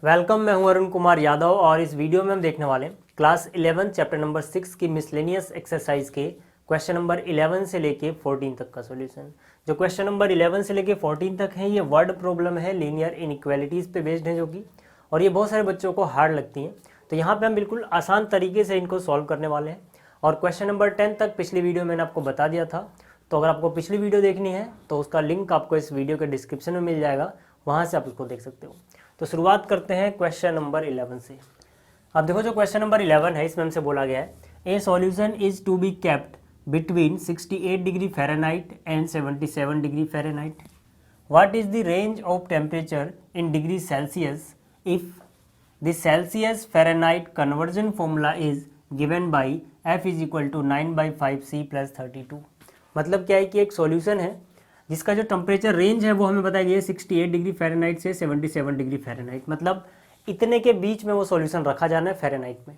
Welcome, मैं हूं अरुण कुमार यादव और इस वीडियो में हम देखने वाले हैं क्लास 11 चैप्टर नंबर 6 की मिसलेनियस एक्सरसाइज के क्वेश्चन नंबर 11 से लेके 14 तक का सॉल्यूशन। जो क्वेश्चन नंबर 11 से लेके 14 तक है ये वर्ड प्रॉब्लम है, लीनियर इनइक्वालिटीज़ पे बेस्ड है जो कि, और ये बहुत सारे बच्चों को हार्ड लगती हैं। तो यहाँ पर हम बिल्कुल आसान तरीके से इनको सॉल्व करने वाले हैं। और क्वेश्चन नंबर 10 तक पिछली वीडियो मैंने आपको बता दिया था, तो अगर आपको पिछली वीडियो देखनी है तो उसका लिंक आपको इस वीडियो के डिस्क्रिप्शन में मिल जाएगा, वहाँ से आप उसको देख सकते हो। तो शुरुआत करते हैं क्वेश्चन नंबर 11 से। अब देखो, जो क्वेश्चन नंबर 11 है इसमें हमसे बोला गया है a solution is to be kept between 68 degree Fahrenheit and 77 degree Fahrenheit. What is the range of temperature in degree Celsius if the Celsius Fahrenheit conversion formula is given by F is equal to 9/5C + 32। मतलब क्या है कि एक solution है जिसका जो temperature range है वो हमें बताया गया है 68 डिग्री फ़ारेनहाइट से 77 डिग्री फ़ारेनहाइट, मतलब इतने के बीच में वो सॉल्यूशन रखा जाना है फ़ारेनहाइट में।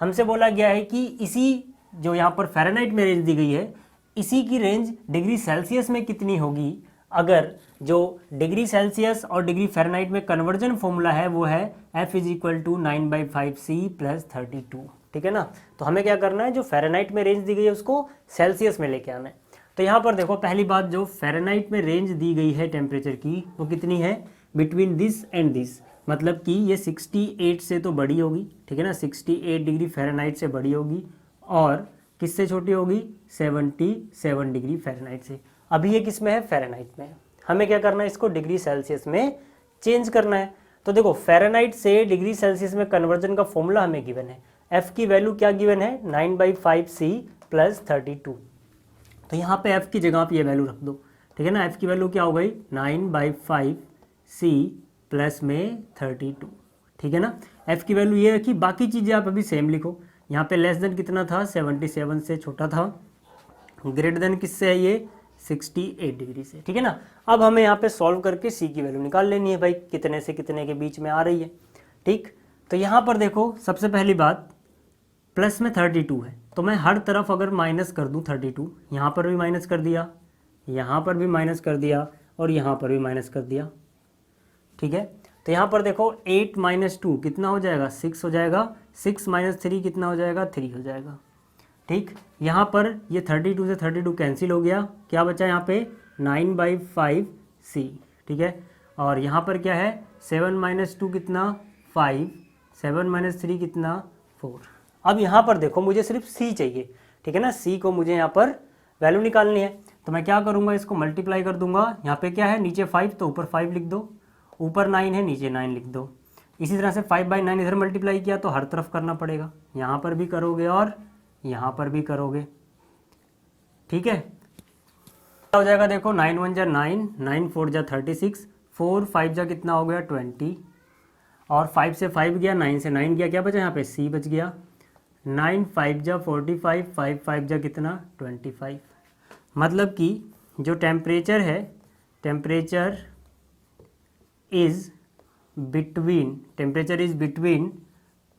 हमसे बोला गया है कि इसी जो यहाँ पर फ़ारेनहाइट में रेंज दी गई है, इसी की रेंज डिग्री सेल्सियस में कितनी होगी अगर जो डिग्री सेल्सियस और डिग्री फ़ारेनहाइट में कन्वर्जन फॉर्मूला है वो है F is equal to 9/5C + 32। ठीक है ना। तो हमें क्या करना है, जो फ़ारेनहाइट में रेंज दी गई है उसको सेल्सियस में लेके आना है। तो यहाँ पर देखो, पहली बात, जो फ़ारेनहाइट में रेंज दी गई है टेम्परेचर की वो कितनी है, बिटवीन दिस एंड दिस, मतलब कि ये 68 से तो बड़ी होगी, ठीक है ना, 68 डिग्री फ़ारेनहाइट से बड़ी होगी, और किससे छोटी होगी, 77 डिग्री फ़ारेनहाइट से। अभी ये किस में है, फ़ारेनहाइट में। हमें क्या करना है, इसको डिग्री सेल्सियस में चेंज करना है। तो देखो, फ़ारेनहाइट से डिग्री सेल्सियस में कन्वर्जन का फॉर्मूला हमें गिवन है, F की वैल्यू क्या गिवन है, 9/5C + 32। तो यहाँ पे F की जगह आप ये वैल्यू रख दो, ठीक है ना। F की वैल्यू क्या हो गई, 9/5C + में 32, ठीक है ना। F की वैल्यू ये रखी, बाकी चीज़ें आप अभी सेम लिखो। यहाँ पे लेस देन कितना था, 77 से छोटा था, ग्रेटर देन किससे है, ये 68 डिग्री से, ठीक है ना। अब हमें यहाँ पे सॉल्व करके C की वैल्यू निकाल लेनी है भाई, कितने से कितने के बीच में आ रही है। ठीक, तो यहाँ पर देखो, सबसे पहली बात, प्लस में 32 है, तो मैं हर तरफ अगर माइनस कर दूं 32, यहाँ पर भी माइनस कर दिया, यहाँ पर भी माइनस कर दिया, और यहाँ पर भी माइनस कर दिया, ठीक है। तो यहाँ पर देखो, 8 - 2 कितना हो जाएगा, 6 हो जाएगा, 6 - 3 कितना हो जाएगा, 3 हो जाएगा। ठीक, यहाँ पर ये 32 से 32 कैंसिल हो गया, क्या बचा यहाँ पे, 9/5C, ठीक है। और यहाँ पर क्या है, 7 - 2 कितना, 5, 7 - 3 कितना, 4। अब यहाँ पर देखो, मुझे सिर्फ C चाहिए, ठीक है ना। C को मुझे यहाँ पर वैल्यू निकालनी है, तो मैं क्या करूँगा, इसको मल्टीप्लाई कर दूंगा। यहाँ पे क्या है, नीचे 5 तो ऊपर 5 लिख दो, ऊपर 9 है नीचे 9 लिख दो। इसी तरह से 5/9 इधर मल्टीप्लाई किया तो हर तरफ करना पड़ेगा, यहाँ पर भी करोगे और यहाँ पर भी करोगे, ठीक है। क्या हो जाएगा, देखो, 9 × 1 = 9, 9 × 4 = 36, 4 × 5 = कितना हो गया, 20, और 5 से 5 गया, 9 से 9 गया, क्या बचा यहाँ पे, C बच गया। 9 × 5 = 45, 5 × 5 = कितना, 25। मतलब कि जो टेम्परेचर है, temperature is between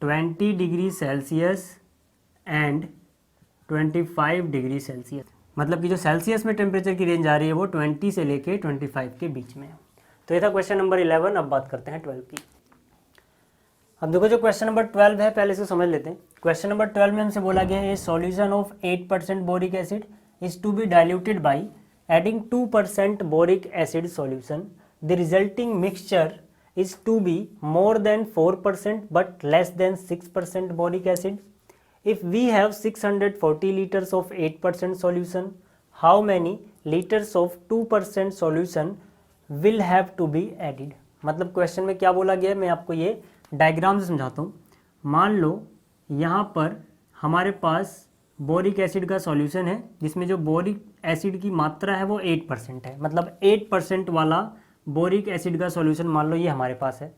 20 degree Celsius and 25 degree Celsius. मतलब कि जो सेल्सियस में टेम्परेचर की रेंज आ रही है वो 20 से लेके 25 के बीच में है। तो ये था क्वेश्चन नंबर 11। अब बात करते हैं 12 की। अब देखो, जो क्वेश्चन नंबर 12 है पहले से समझ लेते हैं। क्वेश्चन नंबर 12 में हमसे बोला गया है solution of 8% boric acid is to be diluted by adding 2% boric acid solution. The resulting mixture is to be more than 4% but less than 6% boric acid. If we have 640 litres of 8% solution, how many litres of 2% solution will have to be added. मतलब question में क्या बोला गया है, मैं आपको ये diagram से समझाता हूँ। मान लो यहाँ पर हमारे पास बोरिक एसिड का सॉल्यूशन है, जिसमें जो बोरिक एसिड की मात्रा है वो 8% है, मतलब 8% वाला बोरिक एसिड का सॉल्यूशन मान लो ये हमारे पास है,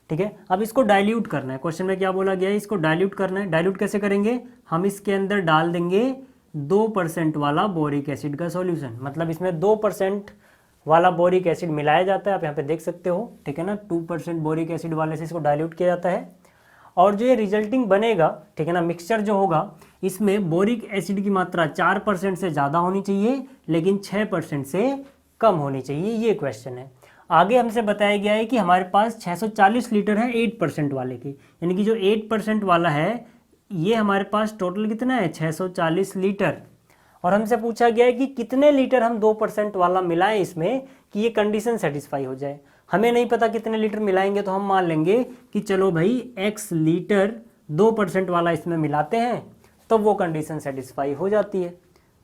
ठीक है। अब इसको डाइल्यूट करना है, क्वेश्चन में क्या बोला गया है, इसको डाइल्यूट करना है। डाइल्यूट कैसे करेंगे, हम इसके अंदर डाल देंगे 2% वाला बोरिक एसिड का सॉल्यूशन, मतलब इसमें 2% वाला बोरिक एसिड मिलाया जाता है, आप यहाँ पे देख सकते हो, ठीक है ना। 2% बोरिक एसिड वाले से इसको डाइल्यूट किया जाता है, और जो ये रिजल्टिंग बनेगा, ठीक है ना, मिक्सचर जो होगा, इसमें बोरिक एसिड की मात्रा 4% से ज़्यादा होनी चाहिए, लेकिन 6% से कम होनी चाहिए, ये क्वेश्चन है। आगे हमसे बताया गया है कि हमारे पास 640 लीटर है 8% वाले की, यानी कि जो 8% वाला है ये हमारे पास टोटल कितना है 640 लीटर। और हमसे पूछा गया है कि कितने लीटर हम 2% वाला मिलाएं इसमें कि ये कंडीशन सेटिस्फाई हो जाए। हमें नहीं पता कितने लीटर मिलाएंगे, तो हम मान लेंगे कि चलो भाई x लीटर 2% वाला इसमें मिलाते हैं तो वो कंडीशन सेटिस्फाई हो जाती है।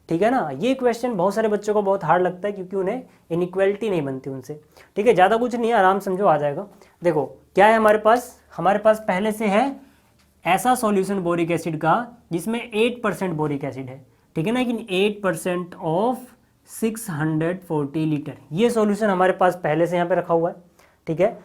ठीक है ना। ये क्वेश्चन बहुत सारे बच्चों को बहुत हार्ड लगता है क्योंकि उन्हें इनइक्वालिटी नहीं बनती उनसे। ठीक है, ज़्यादा कुछ नहीं है, आराम समझो आ जाएगा। देखो क्या है हमारे पास पहले से है ऐसा सॉल्यूशन बोरिक एसिड का जिसमें 8% बोरिक एसिड है। ठीक है ना, कि 8% ऑफ 640 लीटर ये सॉल्यूशन हमारे पास पहले से यहाँ पे रखा हुआ है। ठीक है,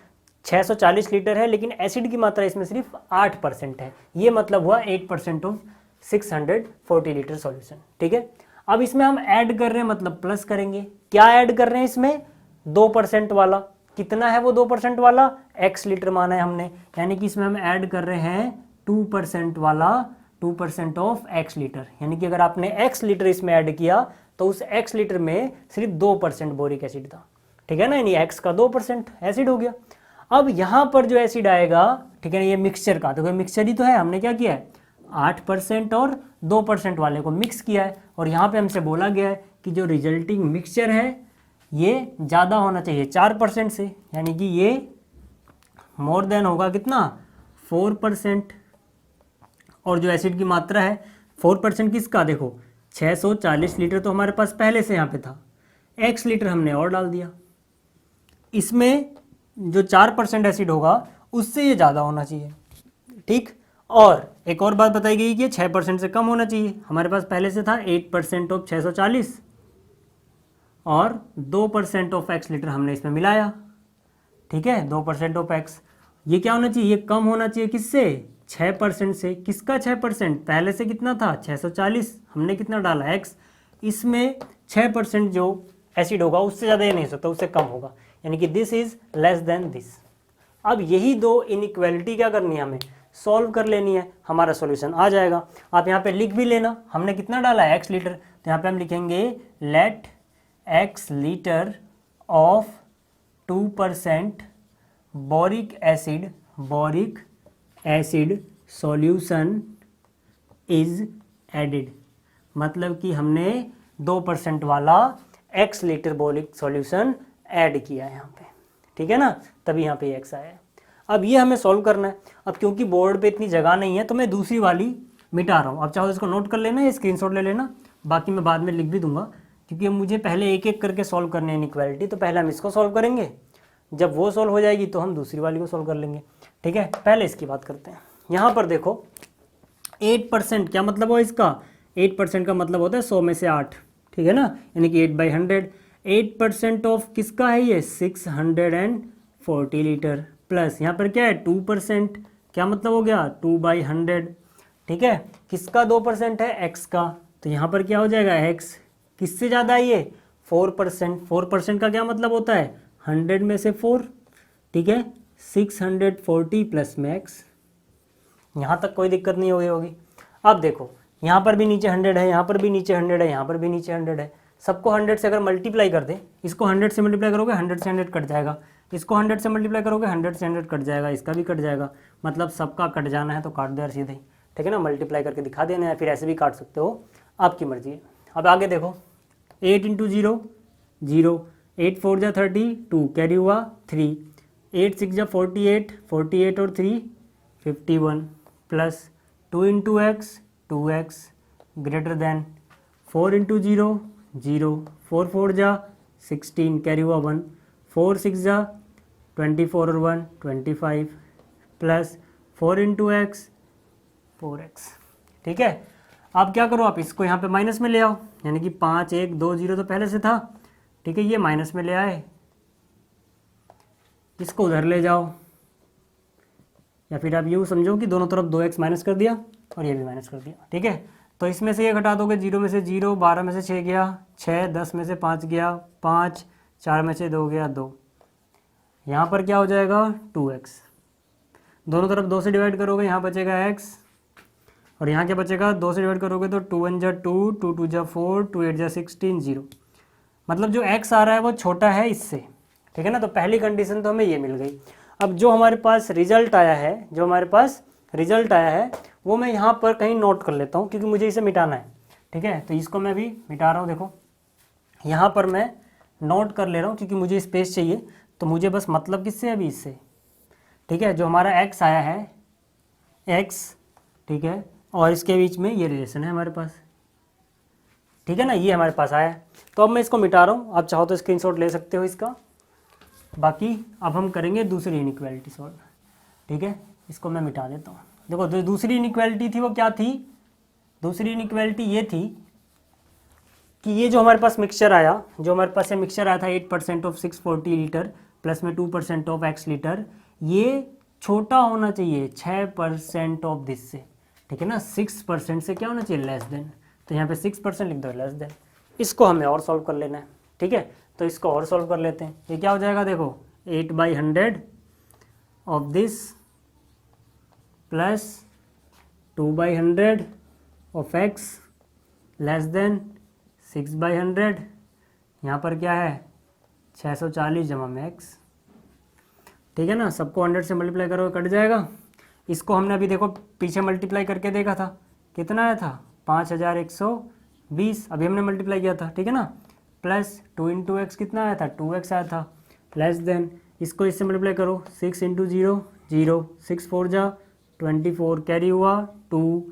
640 लीटर है लेकिन एसिड की मात्रा इसमें सिर्फ 8% है, ये मतलब हुआ 8% ऑफ 640 लीटर सॉल्यूशन। ठीक है, अब इसमें हम ऐड कर रहे हैं मतलब प्लस करेंगे। क्या ऐड कर रहे हैं इसमें 2% वाला, कितना है वो 2% वाला x लीटर माना है हमने, यानी कि इसमें हम ऐड कर रहे हैं 2% वाला 2% ऑफ x लीटर, यानी कि अगर आपने x लीटर इसमें ऐड किया तो उस x लीटर में सिर्फ 2% बोरिक एसिड था। ठीक है ना, यानी x का 2% एसिड हो गया। अब यहाँ पर जो एसिड आएगा, ठीक है ना, ये मिक्सचर का, तो मिक्सचर ही तो है, हमने क्या किया है 8% और 2% वाले को मिक्स किया है। और यहाँ पे हमसे बोला गया है कि जो रिजल्टिंग मिक्सचर है ये ज़्यादा होना चाहिए 4% से, यानी कि ये मोर देन होगा कितना 4%। और जो एसिड की मात्रा है 4% किसका, देखो 640 लीटर तो हमारे पास पहले से यहाँ पे था, x लीटर हमने और डाल दिया, इसमें जो 4% एसिड होगा उससे ये ज़्यादा होना चाहिए। ठीक, और एक और बात बताई गई कि 6% से कम होना चाहिए। हमारे पास पहले से था 8% ऑफ 640 और 2% ऑफ x लीटर हमने इसमें मिलाया। ठीक है, 2% ऑफ x, ये क्या होना चाहिए, ये कम होना चाहिए किससे 6% से। किसका 6%, पहले से कितना था 640, हमने कितना डाला x, इसमें 6% जो एसिड होगा उससे ज़्यादा ये नहीं हो सकता, उससे कम होगा, यानी कि this is less than this. अब यही दो इनइक्वालिटी क्या करनी है, हमें सॉल्व कर लेनी है, हमारा सॉल्यूशन आ जाएगा। आप यहाँ पे लिख भी लेना, हमने कितना डाला है x लीटर, तो यहाँ पे हम लिखेंगे let x litre of 2% boric acid solution is added, मतलब कि हमने 2% वाला x litre boric solution add किया है यहाँ पे। ठीक है ना, तभी यहाँ पे x आया है। अब ये हमें सॉल्व करना है। अब क्योंकि बोर्ड पे इतनी जगह नहीं है तो मैं दूसरी वाली मिटा रहा हूँ। अब चाहो इसको नोट कर लेना या स्क्रीनशॉट ले लेना, बाकी मैं बाद में लिख भी दूंगा, क्योंकि मुझे पहले एक एक करके सॉल्व करने हैं इनइक्वालिटी। तो पहले हम इसको सॉल्व करेंगे, जब वो सॉल्व हो जाएगी तो हम दूसरी वाली को सॉल्व कर लेंगे। ठीक है, पहले इसकी बात करते हैं। यहाँ पर देखो 8% क्या मतलब हो इसका, 8% का मतलब होता है 100 में से 8। ठीक है ना, यानी कि 8/100। 8% ऑफ किसका है ये 640 लीटर, प्लस यहाँ पर क्या है 2%, क्या मतलब हो गया 2/100। ठीक है, किसका 2% है x का, तो यहाँ पर क्या हो जाएगा x किससे ज़्यादा है ये 4%। 4% का क्या मतलब होता है 100 में से 4। ठीक है, 640 प्लस में x, यहाँ तक कोई दिक्कत नहीं होगी। अब देखो यहाँ पर भी नीचे 100 है, यहाँ पर भी नीचे 100 है, यहाँ पर भी नीचे 100 है। सबको 100 से अगर मल्टीप्लाई कर दें, इसको 100 से मल्टीप्लाई करोगे 100 से 100 कट जाएगा, इसको 100 से मल्टीप्लाई करोगे 100 से 100 कट जाएगा, इसका भी कट जाएगा, मतलब सबका कट जाना है तो काट दो यार सीधे ही। ठीक है ना, मल्टीप्लाई करके दिखा देना है, फिर ऐसे भी काट सकते हो, आपकी मर्जी है। अब आगे देखो 8 × 0 0, 8 4 जा 32 कैरी हुआ 3, 8 6 जा 48, 48 और 3 51, plus 2 × x 2x greater than 4 × 0 0, 4 4 जा 16 कैरी हुआ 1, 4 6 जा 24 और 1 25, प्लस 4 × x 4x। ठीक है, अब क्या करो, आप इसको यहाँ पे माइनस में ले आओ, यानी कि 5 1 2 0 तो पहले से था। ठीक है, ये माइनस में ले आए, इसको उधर ले जाओ, या फिर आप यूँ समझो कि दोनों तरफ 2x माइनस कर दिया और ये भी माइनस कर दिया। ठीक है, तो इसमें से ये घटा दोगे, 0 में से 0, 12 में से 6 गया 6, 10 में से 5 गया 5, 4 में से 2 गया 2, यहाँ पर क्या हो जाएगा 2x, दोनों तरफ 2 से डिवाइड करोगे, यहाँ बचेगा x, और यहाँ क्या बचेगा 2 से डिवाइड करोगे तो 2 1 जा 2, 2 2 जा 4, 2 8 जा 16 0, मतलब जो x आ रहा है वो छोटा है इससे। ठीक है ना। तो पहली कंडीशन तो हमें ये मिल गई। अब जो हमारे पास रिजल्ट आया है, वो मैं यहाँ पर कहीं नोट कर लेता हूँ क्योंकि मुझे इसे मिटाना है। ठीक है, तो इसको मैं भी मिटा रहा हूँ। देखो यहाँ पर मैं नोट कर ले रहा हूँ क्योंकि मुझे स्पेस चाहिए। तो मुझे बस मतलब किससे, अभी इससे। ठीक है, जो हमारा एक्स आया है, एक्स, ठीक है, और इसके बीच में ये रिलेशन है हमारे पास। ठीक है ना, ये हमारे पास आया है। तो अब मैं इसको मिटा रहा हूँ, आप चाहो तो स्क्रीनशॉट ले सकते हो इसका। बाकी अब हम करेंगे दूसरी इनइक्वालिटी सॉल्व। ठीक है, इसको मैं मिटा देता हूँ। देखो जो दूसरी इनइक्वालिटी थी वो क्या थी, दूसरी इनइक्वालिटी ये थी कि ये जो हमारे पास मिक्सचर आया, जो हमारे पास ये मिक्सचर आया था 8% ऑफ 640 लीटर प्लस में 2% ऑफ x लीटर, ये छोटा होना चाहिए 6% ऑफ दिस से। ठीक है ना, 6% से क्या होना चाहिए, लेस देन। तो यहाँ पे 6% लिख दो, लेस देन। इसको हमें और सॉल्व कर लेना है। ठीक है, तो इसको और सॉल्व कर लेते हैं। ये क्या हो जाएगा, देखो 8/100 of this plus 2/100 of x less than 6/100। यहाँ पर क्या है, 640 जमा में x। ठीक है ना, सबको 100 से मल्टीप्लाई करोगे कट जाएगा। इसको हमने अभी देखो पीछे मल्टीप्लाई करके देखा था, कितना आया था 5120, अभी हमने मल्टीप्लाई किया था। ठीक है ना, प्लस 2 इंटू एक्स कितना आया था, 2x आया था, लेस देन इसको इससे मल्टीप्लाई करो, 6 इंटू 0 0, 6 4 जा 24, कैरी हुआ 2,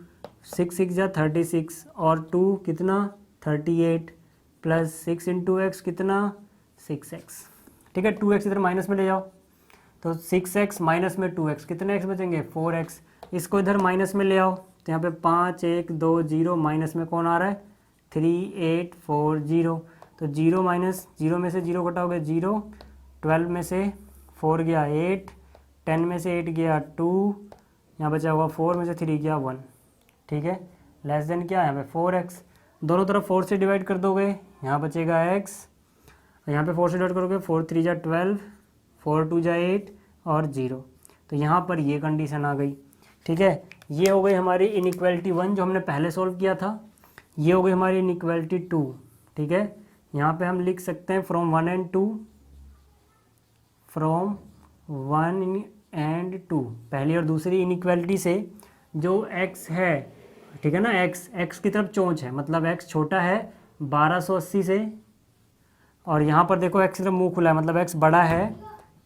6 6 जा 36 और 2 कितना 38 प्लस 6 इंटू एक्स कितना 6x। ठीक है, 2x इधर माइनस में ले जाओ, तो 6x माइनस में 2x कितने x बचेंगे 4x। इसको इधर माइनस में ले आओ, तो यहाँ पे 5 1 2 0, माइनस में कौन आ रहा है 3 8 4 0। तो 0 माइनस 0 में से 0 घटाओगे 0, 12 में से 4 गया 8, 10 में से 8 गया 2, यहाँ बचा हुआ 4 में से 3 गया 1। ठीक है, लेस देन क्या है यहाँ पे 4x, दोनों तरफ 4 से डिवाइड कर दोगे, यहाँ बचेगा x, यहाँ पे 4 से डिवाइड करोगे 4 3 जा 12, 4 2 जा 8 और 0। तो यहाँ पर ये कंडीशन आ गई। ठीक है, ये हो गई हमारी इनइक्वालिटी 1 जो हमने पहले सॉल्व किया था। ये हो गई हमारी इनइक्वालिटी 2। ठीक है, यहाँ पे हम लिख सकते हैं फ्रॉम 1 and 2, फ्रॉम 1 and 2, पहली और दूसरी इनइक्वालिटी से जो x है, ठीक है ना, x की तरफ चोंच है, मतलब x छोटा है 1280 से, और यहाँ पर देखो x की तरफ मुँह खुला है, मतलब x बड़ा है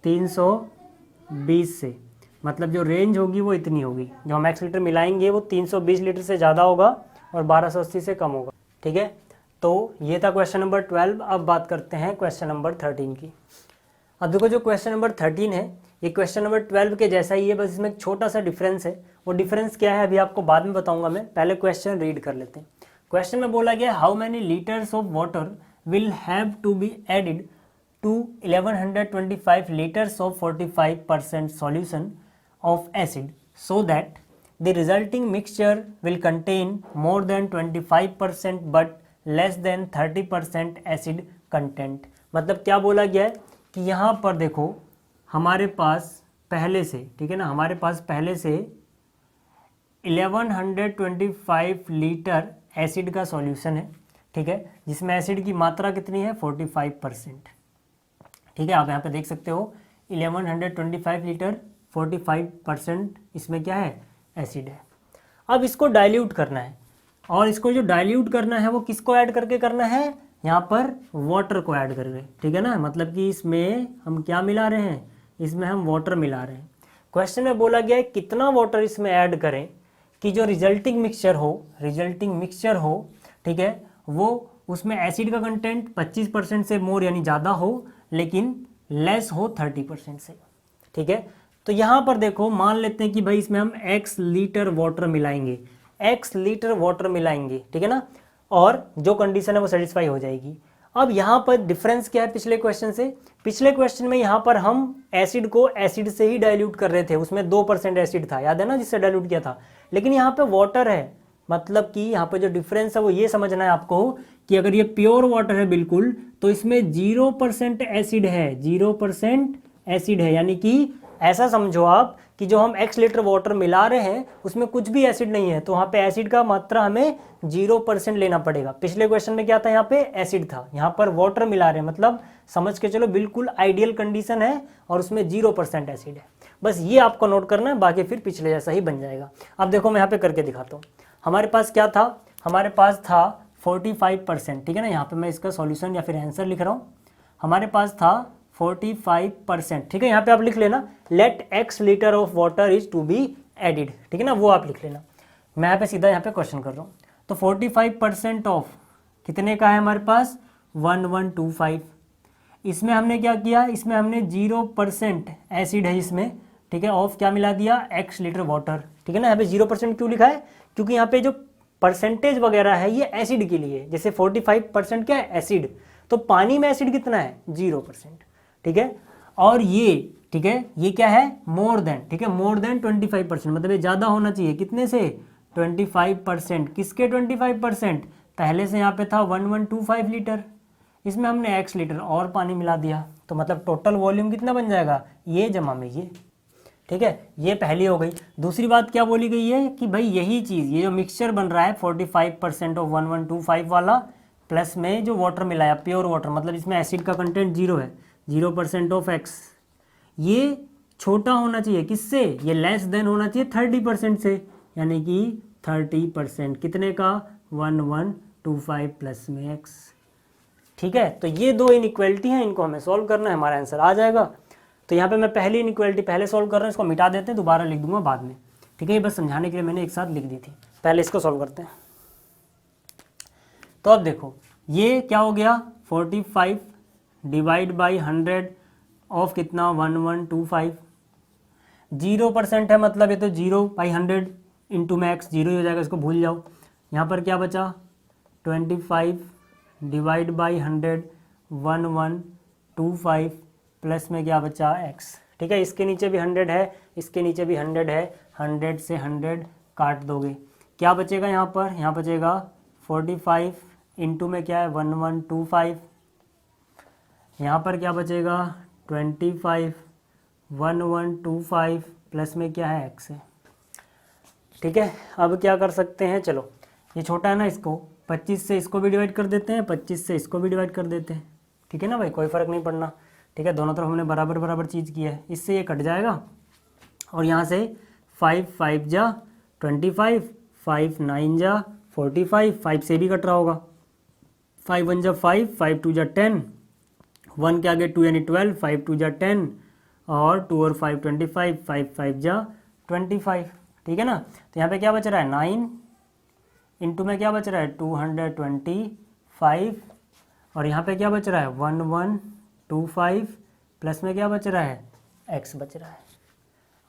320 से, मतलब जो रेंज होगी वो इतनी होगी। जो हम x लीटर मिलाएंगे वो 320 लीटर से ज़्यादा होगा और 1280 से कम होगा। ठीक है, तो ये था क्वेश्चन नंबर 12। अब बात करते हैं क्वेश्चन नंबर 13 की। अब देखो जो क्वेश्चन नंबर 13 है ये क्वेश्चन नंबर 12 के जैसा ही है, बस इसमें एक छोटा सा डिफरेंस है। वो डिफरेंस क्या है अभी आपको बाद में बताऊंगा मैं, पहले क्वेश्चन रीड कर लेते हैं। क्वेश्चन में बोला गया how many litres of water will have to be added to 1125 liters of 45% solution of acid so that the resulting mixture will contain more than 25% but less than 30% acid content। मतलब क्या बोला गया है कि यहाँ पर देखो हमारे पास पहले से, ठीक है ना, हमारे पास पहले से 1125 लीटर एसिड का सॉल्यूशन है। ठीक है, जिसमें एसिड की मात्रा कितनी है 45%। ठीक है, आप यहाँ पे देख सकते हो 1125 लीटर 45% इसमें क्या है एसिड है। अब इसको डाइल्यूट करना है, और इसको जो डाइल्यूट करना है वो किसको ऐड करके करना है, यहाँ पर वाटर को ऐड करके। ठीक है ना, मतलब कि इसमें हम क्या मिला रहे हैं, इसमें हम वाटर मिला रहे हैं। क्वेश्चन में बोला गया है कितना वाटर इसमें ऐड करें कि जो रिजल्टिंग मिक्सचर हो, ठीक है, वो उसमें एसिड का कंटेंट 25% से मोर यानी ज़्यादा हो, लेकिन लेस हो 30% से। ठीक है, तो यहाँ पर देखो मान लेते हैं कि भाई इसमें हम x लीटर वाटर मिलाएंगे, ठीक है ना, और जो कंडीशन है वो सेटिस्फाई हो जाएगी। अब यहाँ पर डिफरेंस क्या है पिछले क्वेश्चन से, पिछले क्वेश्चन में यहाँ पर हम एसिड को एसिड से ही डाइल्यूट कर रहे थे, उसमें 2% एसिड था, याद है ना, जिससे डाइल्यूट किया था, लेकिन यहाँ पे वाटर है। मतलब कि यहाँ पे जो डिफरेंस है वो ये समझना है आपको कि अगर ये प्योर वाटर है बिल्कुल, तो इसमें 0% एसिड है, 0% एसिड है, यानी कि ऐसा समझो आप कि जो हम x लीटर वाटर मिला रहे हैं उसमें कुछ भी एसिड नहीं है, तो वहाँ पे एसिड का मात्रा हमें 0% लेना पड़ेगा। पिछले क्वेश्चन में क्या था, यहाँ पे एसिड था, यहाँ पर वाटर मिला रहे हैं, मतलब समझ के चलो बिल्कुल आइडियल कंडीशन है और उसमें 0% एसिड है। बस ये आपको नोट करना है, बाकी फिर पिछले जैसा ही बन जाएगा। अब देखो मैं यहाँ पे करके दिखाता हूँ। हमारे पास क्या था, हमारे पास था 45%, ठीक है ना। यहाँ पे मैं इसका सॉल्यूशन या फिर आंसर लिख रहा हूँ। हमारे पास था 45%, ठीक है। यहाँ पे आप लिख लेना let x litre of water is to be added, ठीक है ना, वो आप लिख लेना। मैं यहाँ पे सीधा यहाँ पे क्वेश्चन कर रहा हूँ। तो 45% ऑफ कितने का है हमारे पास 1125। इसमें हमने क्या किया, इसमें हमने 0% एसिड है इसमें, ठीक है, ऑफ क्या मिला दिया x लीटर वाटर, ठीक है ना। यहाँ पे 0% क्यों लिखा है, क्योंकि यहाँ पे जो परसेंटेज वगैरह है ये एसिड के लिए, जैसे 45% क्या है एसिड, तो पानी में एसिड कितना है 0%, ठीक है। और ये ठीक है, ये क्या है मोर देन, ठीक है, मोर देन 25%, मतलब ये ज़्यादा होना चाहिए कितने से 25%। किसके 25%, पहले से यहाँ पे था 1125 लीटर, इसमें हमने x लीटर और पानी मिला दिया, तो मतलब टोटल वॉल्यूम कितना बन जाएगा, ये जमा में ये, ठीक है। ये पहली हो गई। दूसरी बात क्या बोली गई है कि भाई यही चीज़, ये जो मिक्सचर बन रहा है 45% ऑफ 1125 वाला, प्लस में जो वाटर मिलाया प्योर वाटर, मतलब इसमें एसिड का कंटेंट 0 है, 0% ऑफ x, ये छोटा होना चाहिए किससे, ये लेस देन होना चाहिए 30% से, यानी कि 30% कितने का 1125 प्लस में x, ठीक है। तो ये दो इनइक्वालिटी हैं, इनको हमें सॉल्व करना है, हमारा आंसर आ जाएगा। तो यहाँ पे मैं पहली इनइक्वालिटी पहले सॉल्व कर रहा हूँ, इसको मिटा देते हैं, दोबारा लिख दूंगा बाद में, ठीक है। ये बस समझाने के लिए मैंने एक साथ लिख दी थी, पहले इसको सॉल्व करते हैं। तो अब देखो ये क्या हो गया 45 डिवाइड बाई 100 ऑफ कितना 1125, 0% है, मतलब ये तो 0/100 इंटू में x 0 ही हो जाएगा, इसको भूल जाओ। यहाँ पर क्या बचा 25 डिवाइड बाई 100 1125 प्लस में क्या बचा x, ठीक है। इसके नीचे भी 100 है, इसके नीचे भी 100 है, 100 से 100 काट दोगे, क्या बचेगा यहाँ पर, यहाँ बचेगा 45 इंटू में क्या है 1125, यहाँ पर क्या बचेगा 25 1125 प्लस में क्या है x है, ठीक है। अब क्या कर सकते हैं, चलो ये छोटा है ना, इसको 25 से इसको भी डिवाइड कर देते हैं, 25 से इसको भी डिवाइड कर देते हैं, ठीक है ना भाई, कोई फ़र्क नहीं पड़ना, ठीक है। दोनों तरफ हमने बराबर बराबर चीज़ की है, इससे ये कट जाएगा और यहाँ से 5 5 जा 25, 5 9 जा 45, 5 से भी कट रहा होगा, 5 1 जा 5, 5 2 जा 10, 1 के आगे 2 यानी 12, 5 2 जा 10 और 2 और 5 25, 5 5 जा 25, ठीक है ना। तो यहाँ पे क्या बच रहा है 9 इंटू में क्या बच रहा है 225 और यहाँ पे क्या बच रहा है 1125 प्लस में क्या बच रहा है x बच रहा है।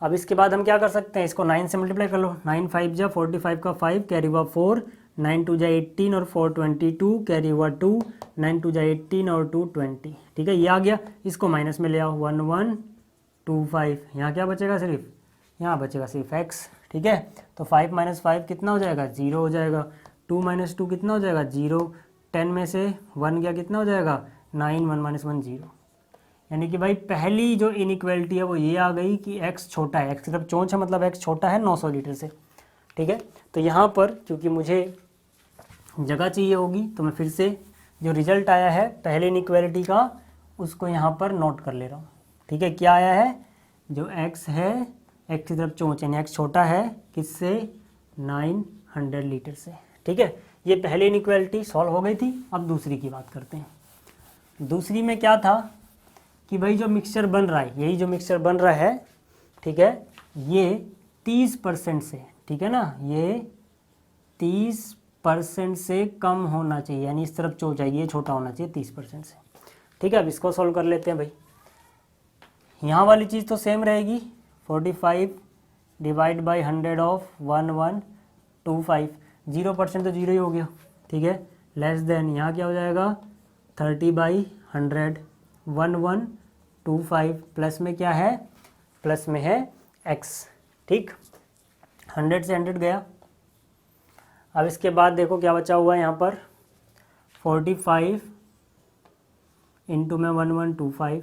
अब इसके बाद हम क्या कर सकते हैं, इसको 9 से मल्टीप्लाई कर लो, 9 5 जा 45 का 5 कैरी हुआ 4, 9 2 जा 18 और 4 22 कैरी हुआ 2, 9 2 जा 18 और 2 20, ठीक है। ये आ गया, इसको माइनस में ले आओ 1125, यहाँ क्या बचेगा सिर्फ, यहाँ बचेगा सिर्फ x, ठीक है। तो 5 - 5 कितना हो जाएगा 0 हो जाएगा, 2 - 2 कितना हो जाएगा 0, 10 में से 1 गया कितना हो जाएगा 9, 1 - 1 0, यानी कि भाई पहली जो इनइक्वालिटी है वो ये आ गई कि x छोटा है, x सिर्फ चोंच है, मतलब x छोटा है 900 लीटर से, ठीक है। तो यहाँ पर क्योंकि मुझे जगह चाहिए होगी तो मैं फिर से जो रिजल्ट आया है पहले इनइक्वालिटी का उसको यहाँ पर नोट कर ले रहा हूँ, ठीक है। क्या आया है, जो x है x की तरफ चोंच यानी x छोटा है किससे 900 लीटर से, ठीक है। ये पहली इनइक्वालिटी सॉल्व हो गई थी। अब दूसरी की बात करते हैं। दूसरी में क्या था कि भाई जो मिक्सचर बन रहा है, यही जो मिक्सचर बन रहा है, ठीक है, ये 30% से, ठीक है ना, ये 30% से कम होना चाहिए, यानी इस तरफ चोंच आएगी, ये छोटा होना चाहिए 30% से, ठीक है। अब इसको सॉल्व कर लेते हैं भाई। यहाँ वाली चीज़ तो सेम रहेगी, 45 डिवाइड बाई 100 ऑफ 1125, 0% तो 0 ही हो गया, ठीक है। लेस देन यहाँ क्या हो जाएगा 30/100, 1125 प्लस में क्या है, प्लस में है x, ठीक। 100 से 100 गया। अब इसके बाद देखो क्या बचा हुआ है यहाँ पर 45 इंटू में 1125,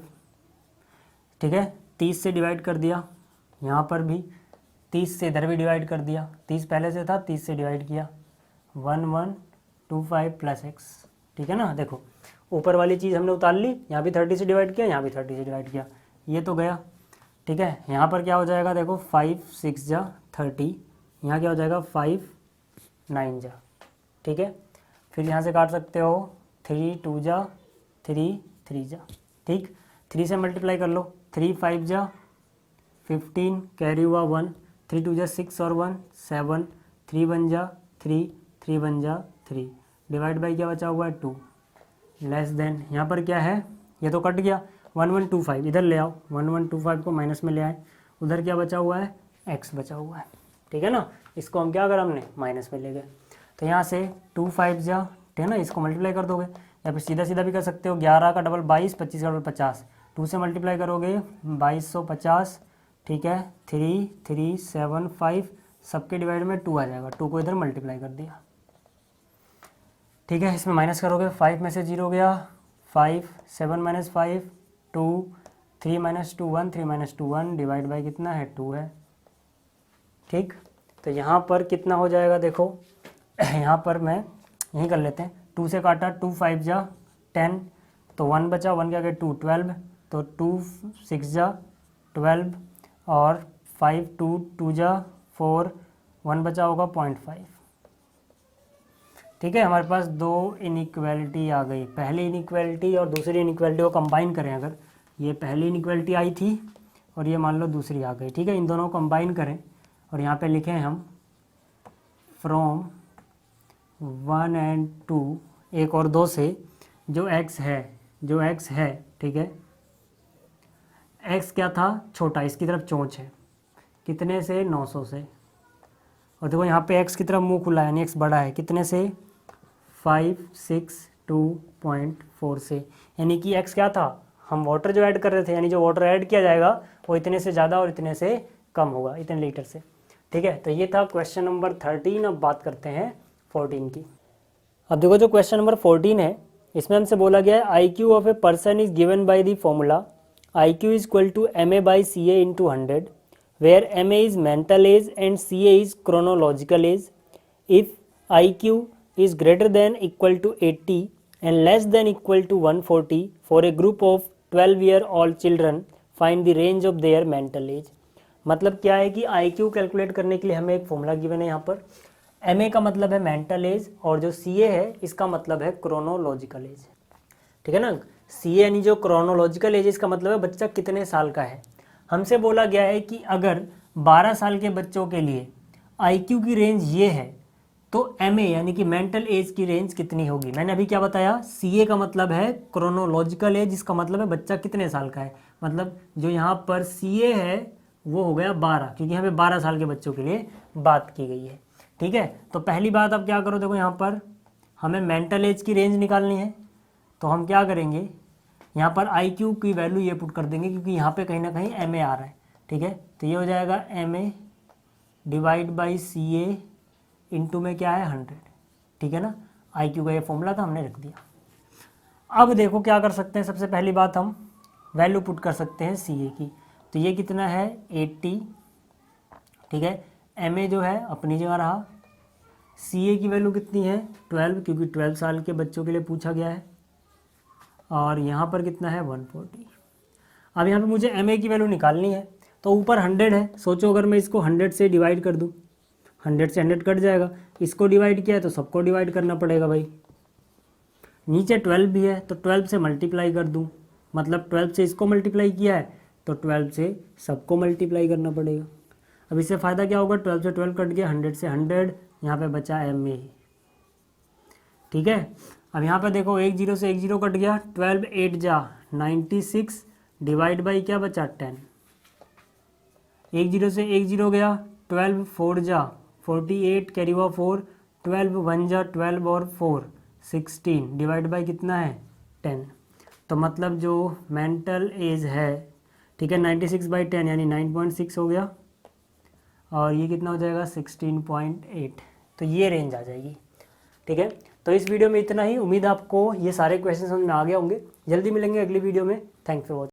ठीक है, 30 से डिवाइड कर दिया, यहाँ पर भी 30 से इधर भी डिवाइड कर दिया, 30 पहले से था, 30 से डिवाइड किया, 1125 प्लस एक्स, ठीक है ना। देखो ऊपर वाली चीज़ हमने उतार ली, यहाँ भी 30 से डिवाइड किया, यहाँ भी 30 से डिवाइड किया, ये तो गया, ठीक है। यहाँ पर क्या हो जाएगा, देखो 5 6 जा 30, यहाँ क्या हो जाएगा 5 9 जा, ठीक है। फिर यहाँ से काट सकते हो 3 2 जा 3 3 जा, ठीक। 3 से मल्टीप्लाई कर लो, 3 5 जा 15, कैरी हुआ 1, 3 2 जा 6 और 1 7, 3 1 जा 3, 3 1 जा 3, डिवाइड बाई क्या बचा हुआ है 2, लेस देन यहाँ पर क्या है, ये तो कट गया, 1125 इधर ले आओ, 1125 को माइनस में ले आए, उधर क्या बचा हुआ है, x बचा हुआ है, ठीक है ना। इसको हम क्या करा हमने माइनस में ले गए, तो यहाँ से 2 5 जा, ठीक है ना, इसको मल्टीप्लाई कर दोगे, या फिर सीधा सीधा भी कर सकते हो, 11 का डबल 22, 25 का डबल 50, 2 से मल्टीप्लाई करोगे 2250, ठीक है। 3 3 7 5, सबके डिवाइड में 2 आ जाएगा, 2 को इधर मल्टीप्लाई कर दिया, ठीक है। इसमें माइनस करोगे, 5 में से 0 गया, 5 7 minus 5 2, 3 minus 2 1, 3 minus 2 1, divide by कितना है 2 है, ठीक। तो यहाँ पर कितना हो जाएगा, देखो यहाँ पर मैं यहीं कर लेते हैं, 2 से काटा, 2 5 जा 10, तो 1 बचा, 1 क्या गया 2 12, तो 2 6 जा 12, और 5 2 2 जा 4, 1 बचा होगा 0.5, ठीक है। हमारे पास दो इनइक्वालिटी आ गई, पहली इनइक्वालिटी और दूसरी इनइक्वालिटी को कंबाइन करें, अगर ये पहली इनइक्वालिटी आई थी और ये मान लो दूसरी आ गई, ठीक है, इन दोनों को कंबाइन करें और यहाँ पे लिखें हम फ्रॉम 1 एंड 2, 1 और 2 से जो x है, ठीक है, x क्या था छोटा, इसकी तरफ चोंच है, कितने से 900 से, और देखो यहाँ पे x की तरफ मुंह खुला है, यानी x बड़ा है, कितने से 562.4 से, यानी कि x क्या था, हम वाटर जो ऐड कर रहे थे, यानी जो वाटर ऐड किया जाएगा वो इतने से ज़्यादा और इतने से कम होगा, इतने लीटर से, ठीक है। तो ये था क्वेश्चन नंबर 13। अब बात करते हैं 14 की। अब देखो जो क्वेश्चन नंबर 14 है, इसमें हमसे बोला गया है IQ of a person is given by the formula IQ is equal to MA by CA into 100, where MA is mental age and CA is chronological age. If IQ is greater than equal to 80 and less than equal to 140 for a group of 12-year-old children, find the range of their mental age। मतलब क्या है कि IQ calculate करने के लिए हमें एक formula given है, यहाँ पर MA का मतलब है मेंटल एज और जो CA है इसका मतलब है क्रोनोलॉजिकल एज, ठीक है ना। CA यानी जो क्रोनोलॉजिकल एज, इसका मतलब है बच्चा कितने साल का है। हमसे बोला गया है कि अगर 12 साल के बच्चों के लिए IQ की रेंज ये है तो MA यानी कि मेंटल एज की रेंज कितनी होगी। मैंने अभी क्या बताया, CA का मतलब है क्रोनोलॉजिकल एज, इसका मतलब है बच्चा कितने साल का है, मतलब जो यहाँ पर CA है वो हो गया 12, क्योंकि यहाँ पे 12 साल के बच्चों के लिए बात की गई है, ठीक है। तो पहली बात आप क्या करो, देखो यहाँ पर हमें मेंटल एज की रेंज निकालनी है, तो हम क्या करेंगे, यहाँ पर IQ की वैल्यू ये पुट कर देंगे, क्योंकि यहाँ पे कहीं ना कहीं MA आ रहा है, ठीक है। तो ये हो जाएगा MA divide by CA into में क्या है 100, ठीक है ना। IQ का ये फॉर्मूला था, हमने रख दिया। अब देखो क्या कर सकते हैं, सबसे पहली बात हम वैल्यू पुट कर सकते हैं CA की, तो ये कितना है 80, ठीक है। MA जो है अपनी जगह रहा, CA की वैल्यू कितनी है 12, क्योंकि 12 साल के बच्चों के लिए पूछा गया है, और यहाँ पर कितना है 140। अब यहाँ पे मुझे MA की वैल्यू निकालनी है, तो ऊपर 100 है, सोचो अगर मैं इसको 100 से डिवाइड कर दूँ, 100 से 100 कट जाएगा, इसको डिवाइड किया है तो सबको डिवाइड करना पड़ेगा भाई। नीचे 12 भी है तो 12 से मल्टीप्लाई कर दूं, मतलब 12 से इसको मल्टीप्लाई किया है तो 12 से सबको मल्टीप्लाई करना पड़ेगा। अब इससे फ़ायदा क्या होगा, 12 से 12 कट गया, 100 से 100, यहाँ पे बचा MA, ठीक है। अब यहाँ पे देखो 1 0 से 1 0 कट गया, 12 8 जा 96, डिवाइड बाई क्या बचा 10, 1 0 से 1 0 गया, 12 4 जा 48, कैरी हुआ 4, 12 1 जा 12 और 4 16, डिवाइड बाई कितना है 10। तो मतलब जो मेंटल एज है, ठीक है, 96 बाई 10 यानी 9.6 हो गया, और ये कितना हो जाएगा 16.8, तो ये रेंज आ जाएगी, ठीक है। तो इस वीडियो में इतना ही, उम्मीद आपको ये सारे क्वेश्चन समझ में आ गए होंगे। जल्दी मिलेंगे अगली वीडियो में। Thanks for watching.